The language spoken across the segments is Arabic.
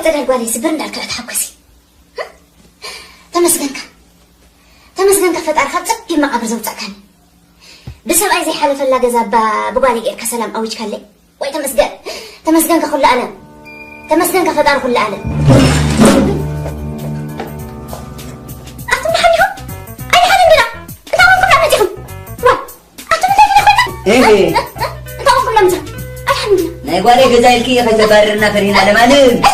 تدل قالي سبرن دالك تحكسي تمسجنك فتار خطك كما قبر زوجتك بسم أي زي حالة فلا جزاب بقالي غير كسلام أويش كلي وي تمسجنك كل عالم تمسجنك فتار كل عالم أنتم محنهم أي حد بنا أنتم كلهم متهم أنتم إيه أنتم كلهم متهم الحمد لله لا يقولي جزايل كي فتبررنا فرينا على مالك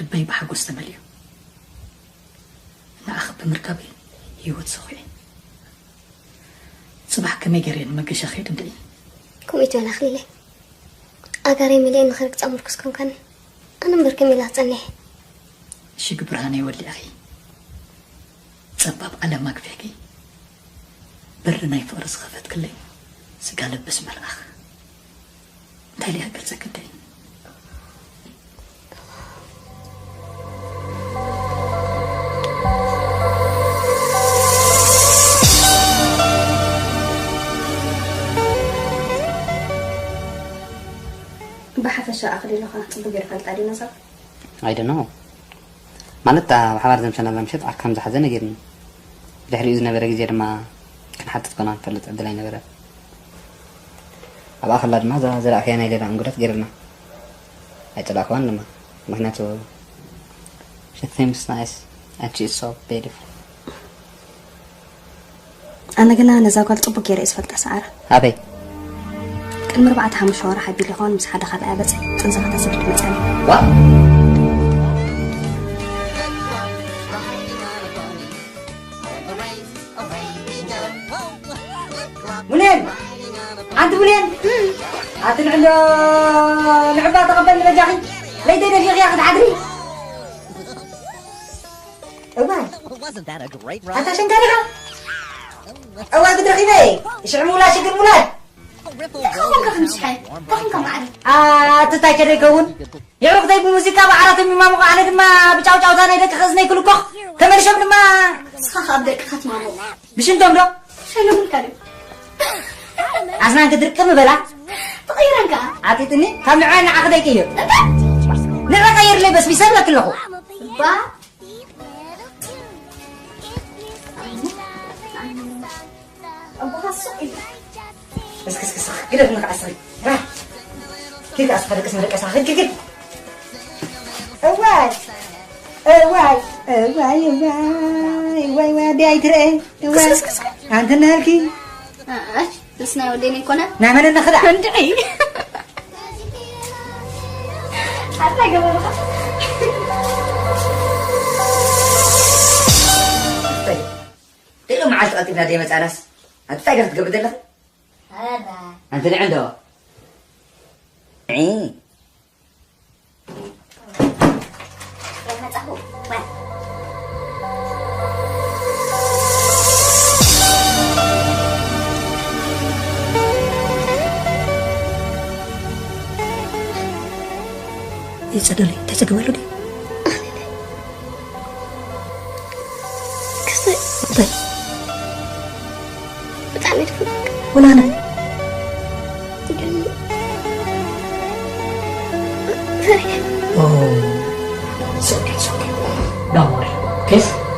لبي بحق استملي لا أخذ بمركبي يود صغير صباح كم يجرين ما قش أخي تمدين كم يتولى خليلي أقاري ملين خرج أمر كسكون كان أنا بركم لا تصنع شي قبراني ولي أخي سبب على ما كفيكي برنا يفرس خفت كلي سقالب بسم الأخ تالي أقل سكتين بحث أخلي له خلاص بقدر فلت عليه نصر I don't know مالتا حوار زمشنا بمشيت أحكام زحزنا جيرنا دحري إذن نبرة جزير ما كان حتى تكون فلت عبد الله نبرة أبغى أخلد ما زرع خيانة اللي رانقولت جيرنا هاي طلع أخوان لما مهنته she thinks nice and she's so beautiful أنا قلنا أنا زاقل طبق يا رئيس فلت أسعار أبي كل مرة بعد حامش ورا حبي لي خون مش حدا خد أبد تنزل تسجل مثلا what منين؟ أنت منين؟ أنت عنده لعبة تقبل نجاحي لا يدينا في غياخد عدري أوه أنت عشان كاريها أوه قدر خيبي إيش عمولا شكل مولاد كم مش حي كم معي تتاكد يكون يعرف ذي بموسيقى بعرض مما مقعد ما بتشاو تشاو ثاني لك خزني كل كخ تمر شو ما صخ أبدك ختم عمو مش انتم ده شنو الكلام عشان قدر كم بلا تغير عنك عطيتني كم عين عقدك إيه نرى غير لي بس بيسوي لك له با أبغى السؤال كس كده منك عصري راح كده أصفر كس مرك أصفر كده واي بيعي ترى واي عندنا هالكي لسنا وديني كنا نعمل لنا خدع ندعي حتى قبل طيب تقول معاش قلتنا دي مسألة هتفكر تقبل لنا هذا أنت اللي عنده عين ما تأخذ وين يسألوني تسألوا لي كسر طيب بتعمل فوق ولا أنا Oh, it's okay. Don't worry, okay?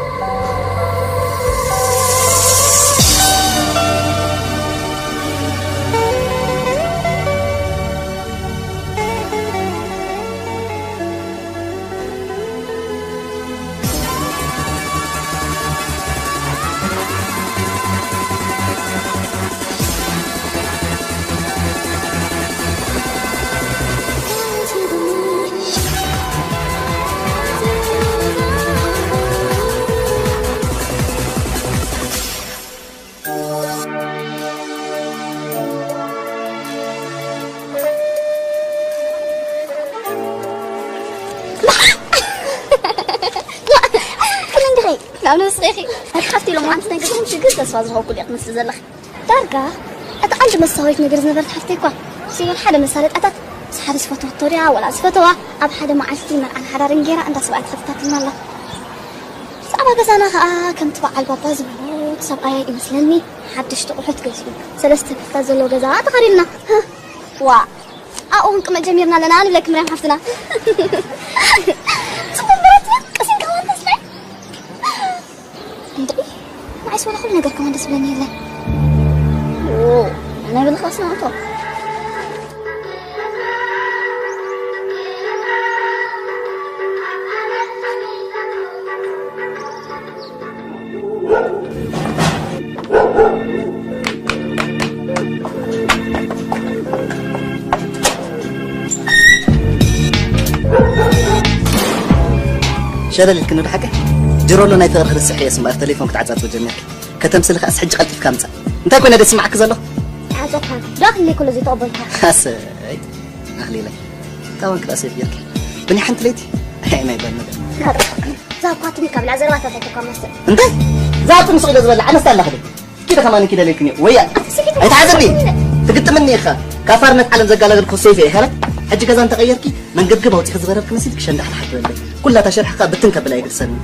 كامل مسخيخي حفتي لو ما أنت نقدر مش قلت أسواز هو كل يوم مثل زلخ دارجة أتعلم مسويت نقدر نبرد حفتي كوا سيقول حدا مسالت أتت حدا صفته الطريقة ولا صفته أب حدا ما عرفتي من أنا حدا رنجيرة أنت سويت خفتات المالله سأبغى بس أنا كم تبع البابا زبون سبقايا يمثلني حدش تقولت قصي سلست تزلوا جزاء تقرينا وا أقوم كم جميرنا لنا نبلك مريم حفتنا سبب مراتنا قسين كمان تسمع ندري ما عايز ولا خلنا نقدر كمان تسبني لا أوه أنا بدي خلاص نعطو شلل الكنود حقه جرولو ناي تغرخ الصحيه اسمع تليفونك تعزات وجنك كتمثل خاص حج قلتف كامصه انت كنا دس معك زلو عزتها داخل كل زي طابلها خاص اخلي لك طبعا كلاس يرك بني حنت ليتي ما يبان هذا زابقاتني قبل عزرات تتكمل انت زابط مسؤول زبل انا استنى خدي كده كمان كده ليكني ويا تعذبني تقط مني اخا كفرنت على زقاله غير كوسيفي هلا حجي كذا انت غيركي من قبقبه وتي خزبرك نسيت كشند حد حد كلها تشرح بتنك بلا يقسن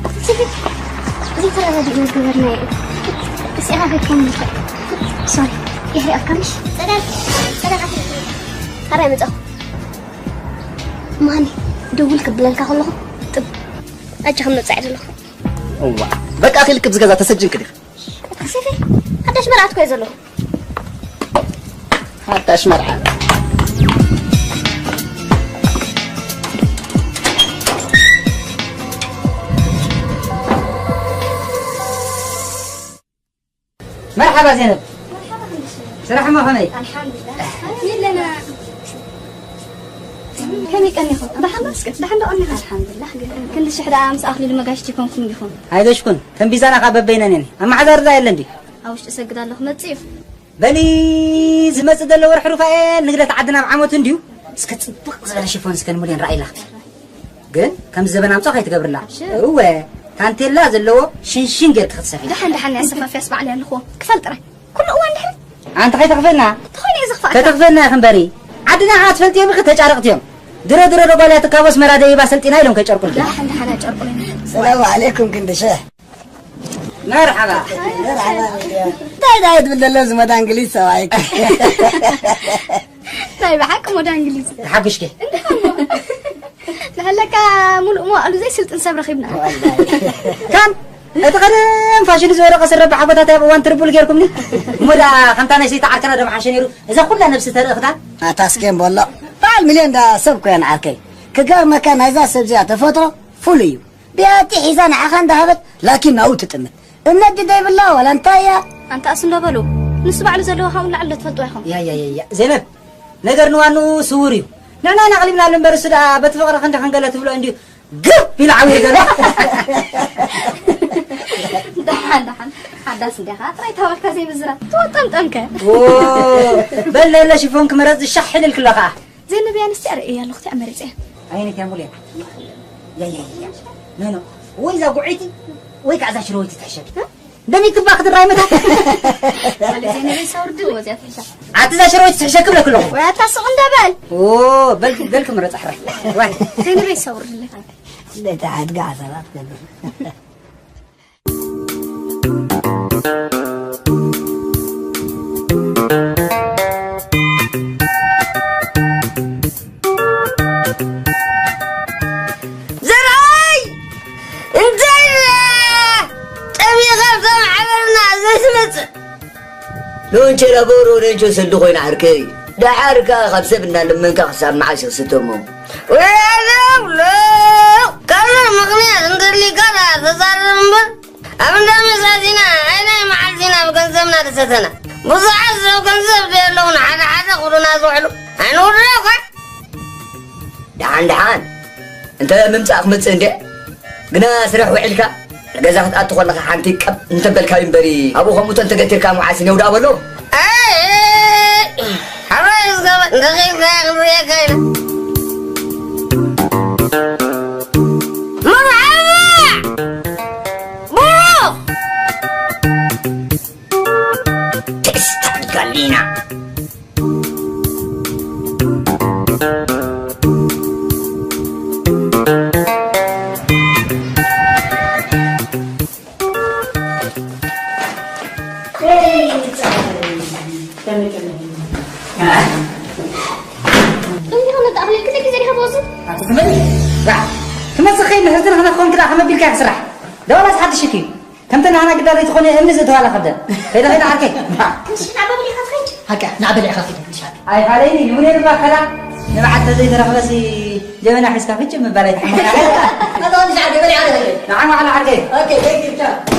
زي ترى هذه المقرنه بس انا هكمل سوري يحرق افكارش سلام هراي مزخ ماني دولك بلنكا كله طب اجي خم نصعد له اوه بقى اخي لك بزغزا تسجن كده سيفي حتى شمرعتكو يزلو حتى شمرعه مرحبا زينب صراحة ما فهمي الحمد لله لنا كم يكني خو دحن بسكت دحن دقني الحمد لله كل شي حدا امس اخلي لما جاشتي كونكم يكون هاي شكون كم بيزانا قبب بيننا اما عذر ذا يلندي اوش تسجد الله متصيف بلي زمص دلو حروفا نقدر تعدنا بعمت انديو اسكت صبق زبل شيفون اسكن مليون راي لك ግን ከም ዘበና ምጻ ከይትገብርላ እወ ታንቴላ ዘለዎ ሽንሽን ገር ትخصفي دحن يصفى في اسبع لي الخو كفل طري كل اوان دحن انت خيتخفلنا تخوني زخفا كتخفلنا خنبري عدنا عاتفلتي بخ تجارقتيهم درو ربالات كابوس مرادي باسلطينا يلون كچرقل دحن چرقل السلام عليكم كندشه مرحبا تايد بالله زمد انجليز سوايك طيب حكم ودا انجليزي حقشكي لهلك مول مو قالوا زي سلطن سبر خيبنا كان اتقدم فاشل زوره قصر ربع حبتا وان تربل غيركمني مودا خمتانا سي تعركنا دم حشنيرو اذا كلها نفس ترختا تاسكين والله فعل مليون دا سبكو يا عركي كقار مكان هذا سبزي تفوتو فوليو بياتي حيزان عخان ذهبت لكن او تتمت الندي داي بالله ولا انت يا انت اصلا لو بلو نسبع له زلو هاون لعل تفلطوا يا خم يا زينب نجر نوانو سوريو نانا نغلبنا لمبرسدا بتفقر خنت خنقله تبلو عندي قب بالعوي ده دحن حداس دخا تراي تاول كازي بزرا توطمطمك بل لا شوفونك مرض الشحل الكلخه زي النبي انا استعر ايه يا اختي امرت ايه عينك يا مولي يا نو وإذا قعيتي ويك عزا شرويتي تحشب دمي كباخد الرايمة ولا زي النبي صور دو زي تحشب عتزا شرويتي تحشب كله كله ولا تصغن دبل اوه بلك مرض احرى واحد زي النبي صور لك لا تعاد قاعد لون شرا بورو نجو صندوقين عركي دا عركة خبسبنا لمن كخسر معاشر ستومو ولا كلا مغنية انقر لي كلا تصار نمبر أبن دامي ساتنا أين معزينا بكنسبنا رستنا بصعز وكنسب ديالون حاجة قولنا زوحلو أنا وراك دحان انت ممساق متصندي قنا سرح وعلكا جزاك أدخل لك حنتي كب أنت بالكاين بري أبو خموت أنت قتير كام عاسين يودا ولو حرايز قبل دقيق داخل يا كاين مرحبا برو انت هنا تأخلي كده كده ريها بوزن تمني لا كما تخيل هزنا هنا خون كده خما بيلك يسرح ده ولا حد شكي كم تنا انا قدر تخوني امنزت ولا خده كده كده عركي مش نعبا لي خافين هكا نعبل لي خافين ان شاء الله اي عليني يونين ما كلا نبعت زي ترى بس جبنا حس كافيتش من بلد هذا مش عارف بلي على نعم على عركي اوكي ثانك يو